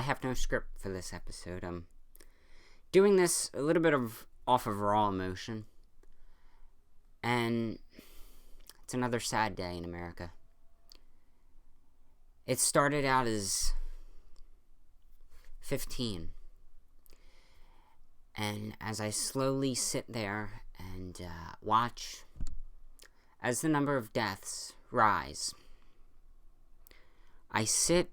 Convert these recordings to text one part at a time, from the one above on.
have no script for this episode. I'm doing this a little bit off of raw emotion. And it's another sad day in America. It started out as 15. And as I slowly sit there and watch as the number of deaths rise, I sit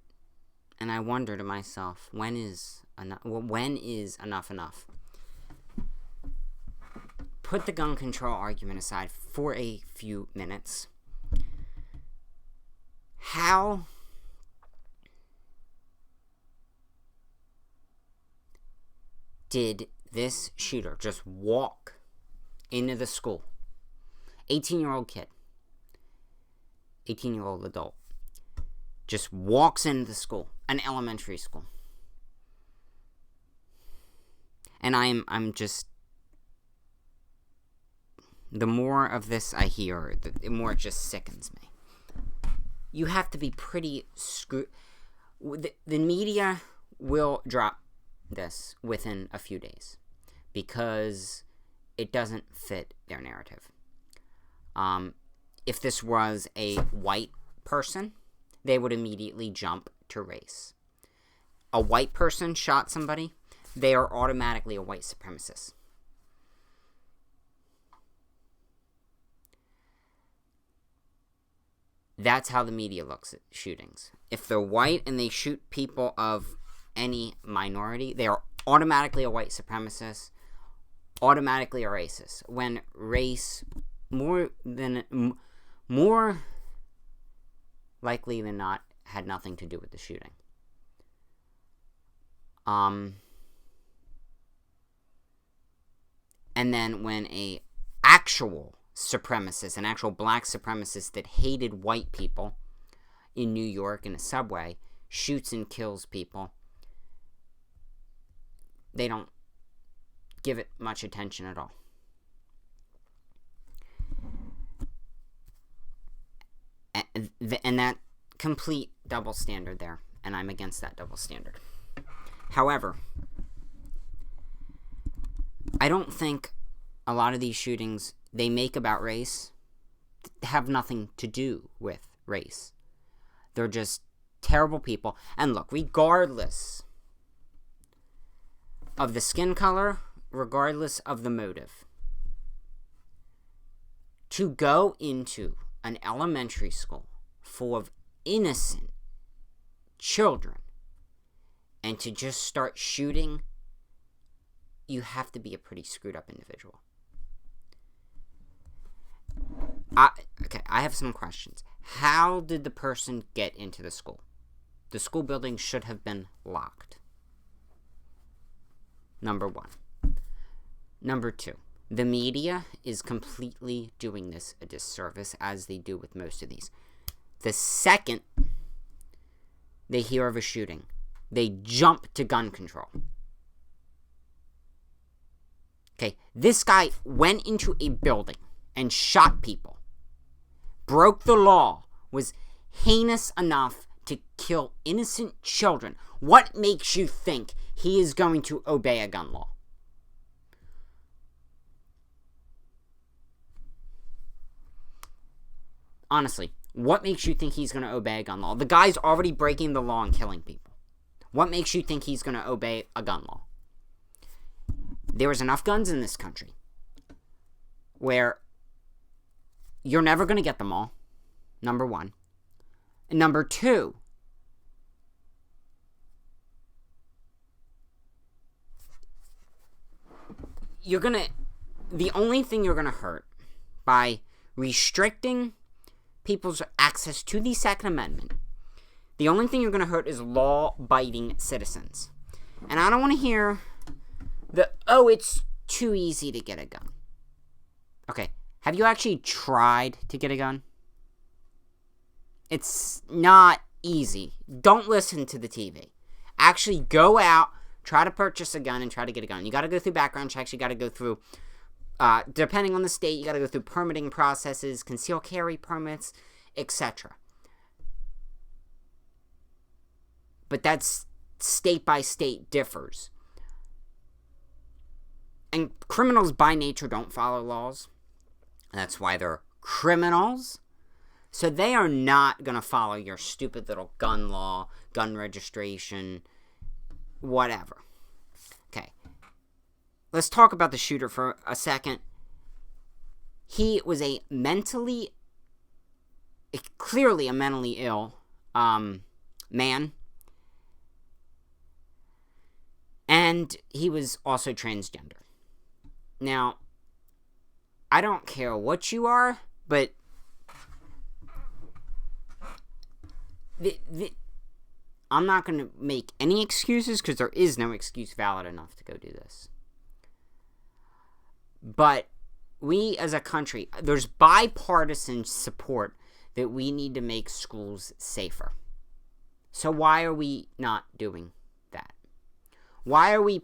and I wonder to myself, when is enough enough? Put the gun control argument aside for a few minutes. How did this shooter just walk into the school? 18-year-old kid, 18-year-old adult, just walks into the school, an elementary school. And I'm just, the more of this I hear, the more it just sickens me. You have to be pretty the media will drop this within a few days because it doesn't fit their narrative. If this was a white person, they would immediately jump to race. A white person shot somebody, they are automatically a white supremacist. That's how the media looks at shootings. If they're white and they shoot people of any minority, they are automatically a white supremacist, automatically a racist. When race, more likely than not, had nothing to do with the shooting. And then when a actual supremacist, an actual black supremacist that hated white people in New York in a subway, shoots and kills people, they don't give it much attention at all. And that complete double standard there, and I'm against that double standard. However, I don't think a lot of these shootings they make about race have nothing to do with race. They're just terrible people. And look, regardless of the skin color, regardless of the motive, to go into an elementary school full of innocent children and to just start shooting, you have to be a pretty screwed up individual. I have some questions. How did the person get into the school? The school building should have been locked. Number one. Number two, the media is completely doing this a disservice, as they do with most of these. The second they hear of a shooting, they jump to gun control. Okay, this guy went into a building and shot people, broke the law, was heinous enough to kill innocent children. What makes you think he is going to obey a gun law? Honestly, what makes you think he's going to obey a gun law? The guy's already breaking the law and killing people. What makes you think he's going to obey a gun law? There is enough guns in this country where you're never going to get them all, number one. And number two, the only thing you're going to hurt by restricting people's access to the Second Amendment, the only thing you're going to hurt is law-abiding citizens. And I don't want to hear it's too easy to get a gun. Okay, have you actually tried to get a gun? It's not easy. Don't listen to the TV. Actually go out, try to purchase a gun, and try to get a gun. You got to go through background checks. You got to go through, depending on the state, you got to go through permitting processes, concealed carry permits, etc. But that's state by state differs. And criminals by nature don't follow laws. That's why they're criminals. So they are not going to follow your stupid little gun law, gun registration, whatever. Okay. Let's talk about the shooter for a second. He was clearly a mentally ill man. And he was also transgender. Now, I don't care what you are, but I'm not going to make any excuses because there is no excuse valid enough to go do this. But we as a country, there's bipartisan support that we need to make schools safer. So why are we not doing that? Why are we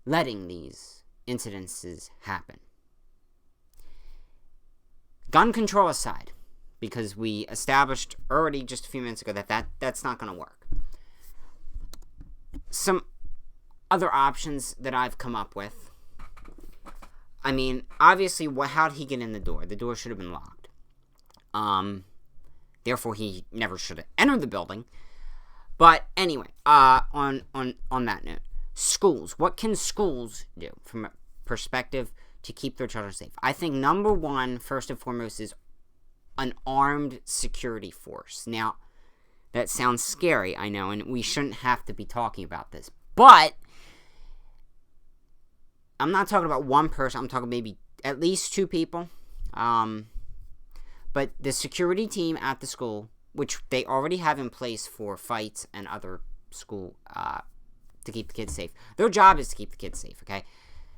letting these incidences happen? Gun control aside, because we established already just a few minutes ago that's not going to work. Some other options that I've come up with. I mean, obviously, how did he get in the door? The door should have been locked. Therefore, he never should have entered the building. But anyway, on that note, schools. What can schools do from a perspective to keep their children safe? I think number one, first and foremost, is an armed security force. Now, that sounds scary, I know, and we shouldn't have to be talking about this. But I'm not talking about one person. I'm talking maybe at least two people. But the security team at the school, which they already have in place for fights and other school to keep the kids safe. Their job is to keep the kids safe, okay?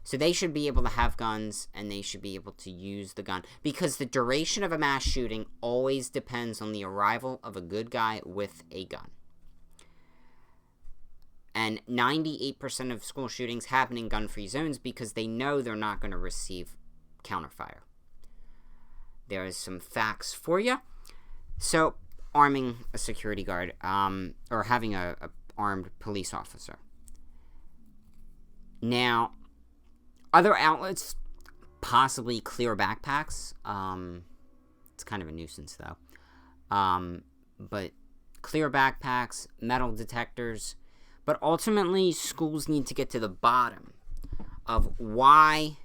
So they should be able to have guns, and they should be able to use the gun. Because the duration of a mass shooting always depends on the arrival of a good guy with a gun. And 98% of school shootings happen in gun-free zones because they know they're not going to receive counterfire. There is some facts for you. So, arming a security guard, or having a armed police officer. Now, other outlets, possibly clear backpacks. It's kind of a nuisance, though. But clear backpacks, metal detectors. But ultimately, schools need to get to the bottom of why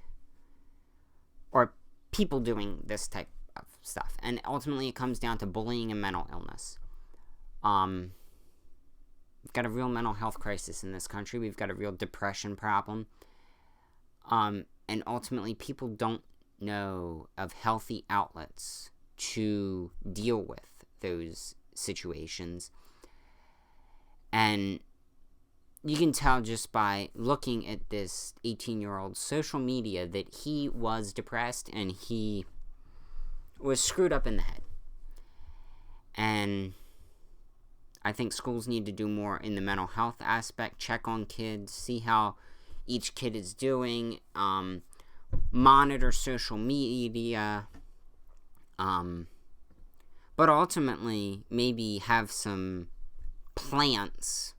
are people doing this type of stuff. And ultimately, it comes down to bullying and mental illness. We've got a real mental health crisis in this country. We've got a real depression problem. And ultimately, people don't know of healthy outlets to deal with those situations. And you can tell just by looking at this 18-year-old's social media that he was depressed and he was screwed up in the head. And I think schools need to do more in the mental health aspect, check on kids, see how each kid is doing, monitor social media, but ultimately maybe have some plants,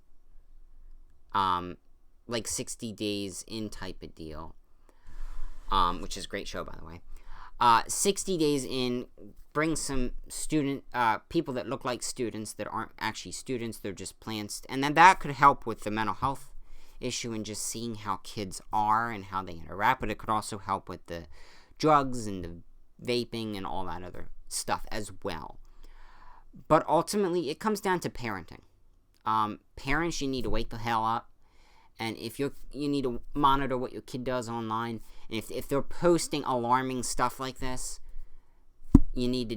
like 60 Days In type of deal, which is a great show, by the way. 60 Days In, bring some people that look like students that aren't actually students, they're just plants, and then that could help with the mental health issue and just seeing how kids are and how they interact, but it could also help with the drugs and the vaping and all that other stuff as well. But ultimately, it comes down to parenting. Parents, you need to wake the hell up, and if you need to monitor what your kid does online, and if they're posting alarming stuff like this, you need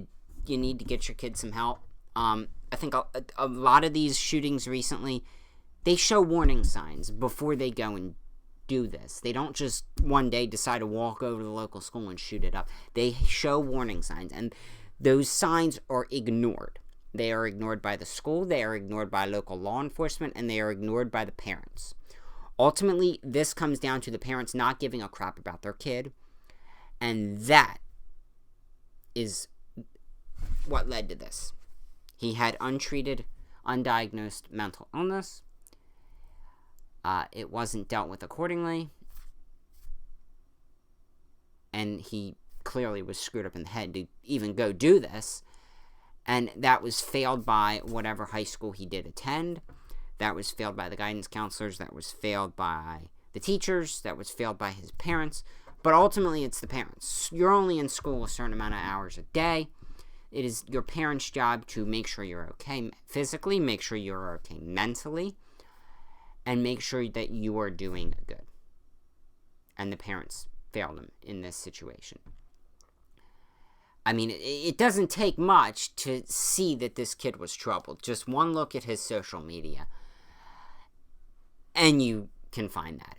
to get your kid some help. I think a lot of these shootings recently, they show warning signs before they go and do this. They don't just one day decide to walk over to the local school and shoot it up. They show warning signs, and those signs are ignored. They are ignored by the school, they are ignored by local law enforcement, and they are ignored by the parents. Ultimately, this comes down to the parents not giving a crap about their kid, and that is what led to this. He had untreated undiagnosed mental illness. It wasn't dealt with accordingly. And he clearly was screwed up in the head to even go do this. And that was failed by whatever high school he did attend. That was failed by the guidance counselors. That was failed by the teachers. That was failed by his parents. But ultimately, it's the parents. You're only in school a certain amount of hours a day. It is your parents' job to make sure you're okay physically, make sure you're okay mentally, and make sure that you are doing good. And the parents failed him in this situation. I mean, it doesn't take much to see that this kid was troubled. Just one look at his social media, and you can find that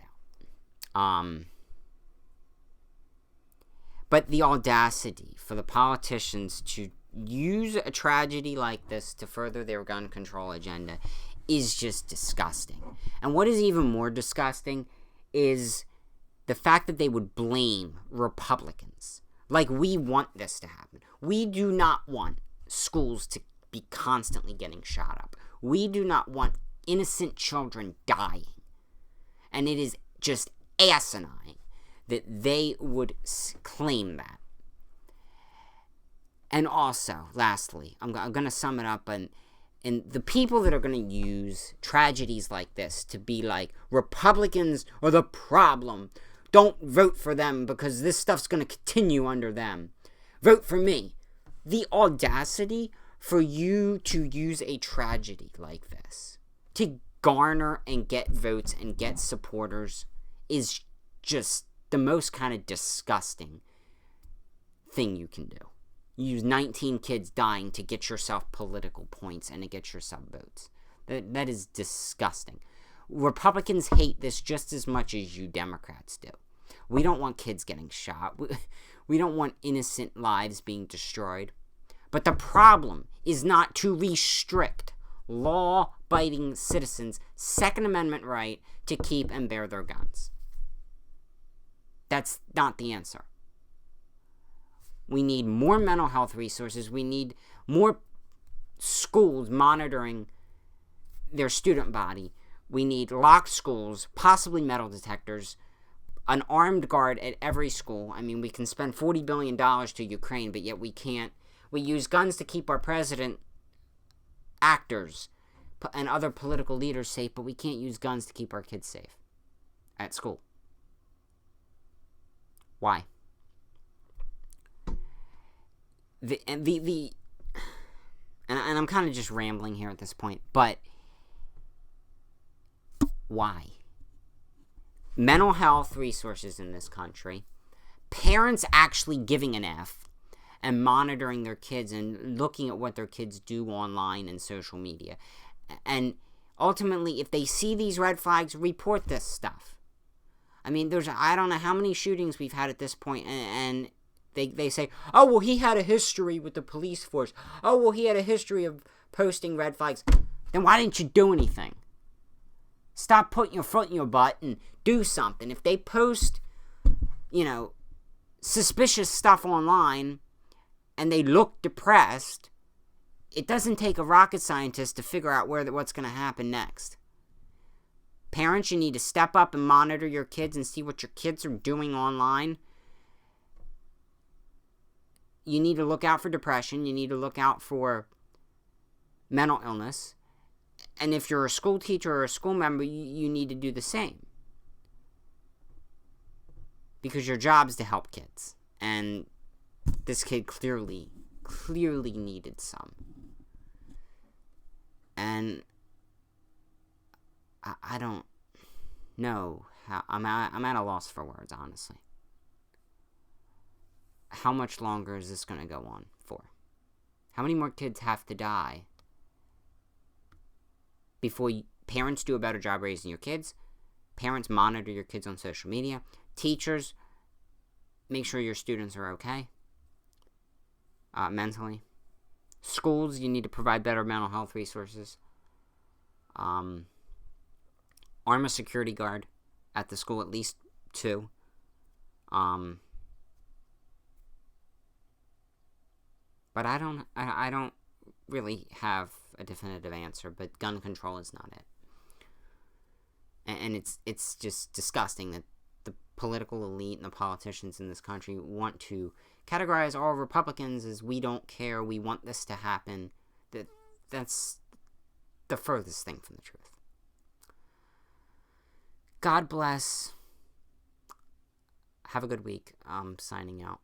out. But the audacity for the politicians to use a tragedy like this to further their gun control agenda is just disgusting. And what is even more disgusting is the fact that they would blame Republicans. Like, we want this to happen. We do not want schools to be constantly getting shot up. We do not want innocent children dying. And it is just asinine that they would claim that. And also, lastly, I'm going to sum it up, and the people that are going to use tragedies like this to be like, Republicans are the problem. Don't vote for them because this stuff's going to continue under them. Vote for me. The audacity for you to use a tragedy like this to garner and get votes and get supporters is just the most kind of disgusting thing you can do. You use 19 kids dying to get yourself political points and to get yourself votes. That is disgusting. Republicans hate this just as much as you Democrats do. We don't want kids getting shot. We don't want innocent lives being destroyed. But the problem is not to restrict law-abiding citizens' Second Amendment right to keep and bear their guns. That's not the answer. We need more mental health resources. We need more schools monitoring their student body. We need locked schools, possibly metal detectors, an armed guard at every school. I mean, we can spend $40 billion to Ukraine, but yet we can't. We use guns to keep our president, actors, and other political leaders safe, but we can't use guns to keep our kids safe at school. Why? And I'm kind of just rambling here at this point, but why? Mental health resources in this country, parents actually giving an F and monitoring their kids and looking at what their kids do online and social media. And ultimately, if they see these red flags, report this stuff. I mean, I don't know how many shootings we've had at this point, and they say, oh, well, he had a history with the police force. Oh, well, he had a history of posting red flags. Then why didn't you do anything? Stop putting your foot in your butt and do something. If they post, suspicious stuff online and they look depressed, it doesn't take a rocket scientist to figure out what's going to happen next. Parents, you need to step up and monitor your kids and see what your kids are doing online. You need to look out for depression. You need to look out for mental illness. And if you're a school teacher or a school member, you need to do the same. Because your job is to help kids. And this kid clearly needed some. And I don't know how. I'm at a loss for words, honestly. How much longer is this going to go on for? How many more kids have to die before parents do a better job raising your kids? Parents monitor your kids on social media. Teachers, make sure your students are okay mentally. Schools, you need to provide better mental health resources. Arm a security guard at the school, at least 2. But I don't really have a definitive answer, but gun control is not it. And it's just disgusting that the political elite and the politicians in this country want to categorize all Republicans as we don't care, we want this to happen. That's the furthest thing from the truth. God bless. Have a good week. I'm signing out.